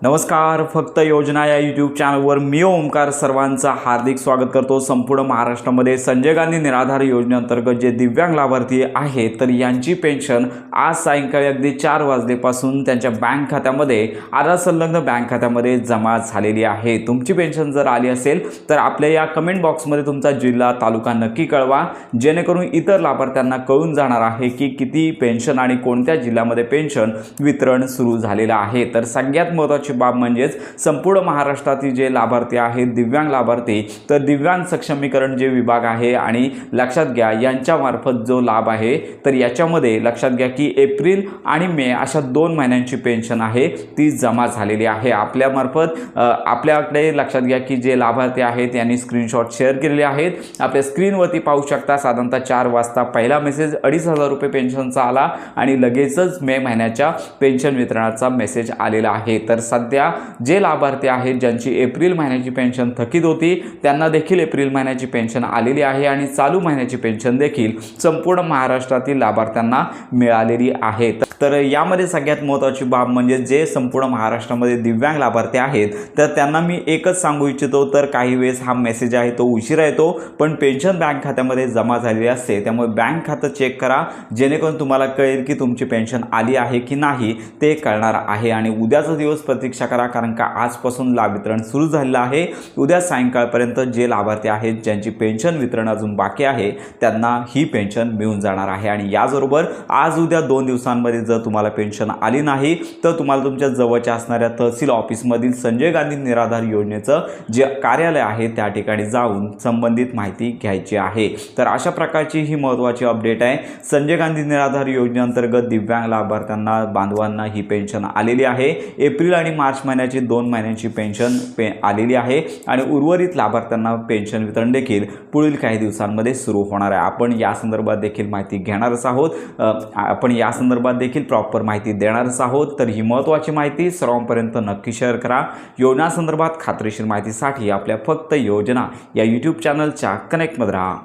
नमस्कार, फक्त योजना या यूट्यूब चॅनलवर मी ओमकार सर्वांचं हार्दिक स्वागत करतो। संपूर्ण महाराष्ट्रामध्ये संजय गांधी निराधार योजनेअंतर्गत जे दिव्यांग लाभार्थी आहेत तर यांची पेन्शन आज सायंकाळी अगदी 4 वाजल्यापासून त्यांच्या बँक खात्यामध्ये आधार संलग्न बँक खात्यामध्ये जमा झालेली आहे। तुमची पेन्शन जर आली असेल तर आपल्या या कमेंट बॉक्समध्ये तुमचा जिल्हा तालुका नक्की कळवा, जेणेकरून इतर लाभार्थ्यांना कळून जाणार आहे की किती पेन्शन आणि कोणत्या जिल्ह्यामध्ये पेन्शन वितरण सुरू झालेलं आहे। तर सगळ्यात महत्त्वाची बाब म्हणजेच संपूर्ण महाराष्ट्रातील जे लाभार्थी आहेत दिव्यांग लाभार्थी, तर दिव्यांग सक्षमीकरण जे विभाग आहे आणि लक्षात घ्या यांच्या मार्फत जो लाभ आहे तर याच्यामध्ये लक्षात घ्या की एप्रिल आणि मे अशा 2 महिन्यांची पेन्शन आहे ती जमा झालेली आहे आपल्या मार्फत। आपल्याकडे लक्षात घ्या की जे लाभार्थी आहेत यांनी स्क्रीनशॉट शेअर केलेले आहेत। आपल्या स्क्रीनवरती पाहू शकता साधारणतः 4 वाजता पहिला मेसेज 2,500 रुपये पेन्शनचा आला आणि लगेचच मे महिन्याच्या पेन्शन वितरणाचा मेसेज आलेला आहे। तर सध्या जे लाभार्थी आहेत ज्यांची एप्रिल महिन्याची पेन्शन थकीत होती त्यांना देखील एप्रिल महिन्याची पेन्शन आलेली आहे आणि चालू महिन्याची पेन्शन देखील संपूर्ण महाराष्ट्रातील लाभार्थ्यांना मिळालेली आहे। तर यामध्ये सगळ्यात महत्त्वाची बाब म्हणजे जे संपूर्ण महाराष्ट्रामध्ये दिव्यांग लाभार्थी आहेत तर त्यांना मी एकच सांगू इच्छितो, तर काही वेळेस हा मेसेज आहे तो उशिरा येतो पण पेन्शन बँक खात्यामध्ये जमा झालेली असते, त्यामुळे बँक खातं चेक करा जेणेकरून तुम्हाला कळेल की तुमची पेन्शन आली आहे की नाही ते कळणार आहे। आणि उद्याचा दिवस प्रतीक्षा करा, कारण का आजपासून लाभ वितरण सुरू झालेलं आहे। उद्या सायंकाळपर्यंत जे लाभार्थी आहेत ज्यांची पेन्शन वितरण अजून बाकी आहे त्यांना ही पेन्शन मिळून जाणार आहे। आणि याचबरोबर आज उद्या 2 दिवसांमध्ये जर तुम्हाला पेन्शन आली नाही तर तुम्हाला तुमच्या जवळच्या असणाऱ्या तहसील ऑफिसमधील संजय गांधी निराधार योजनेचं जे कार्यालय आहे त्या ठिकाणी जाऊन संबंधित माहिती घ्यायची आहे। तर अशा प्रकारची ही महत्त्वाची अपडेट आहे। संजय गांधी निराधार योजनेअंतर्गत दिव्यांग लाभार्थ्यांना बांधवांना ही पेन्शन आलेली आहे। एप्रिल आणि मार्च महिन्याची 2 महिन्यांची पेन्शन आलेली आहे आणि उर्वरित लाभार्थ्यांना पेन्शन वितरण देखील पुढील काही दिवसांमध्ये सुरू होणार आहे। आपण या संदर्भात देखील माहिती घेणारच आहोत, आपण या संदर्भात देखील प्रॉपर माहिती देणारच आहोत। तर ही महत्त्वाची माहिती सर्वांपर्यंत नक्की शेअर करा। योजना संदर्भात खात्रीशीर माहितीसाठी आपल्या फक्त योजना या यूट्यूब चॅनलच्या कनेक्टमध्ये राहा।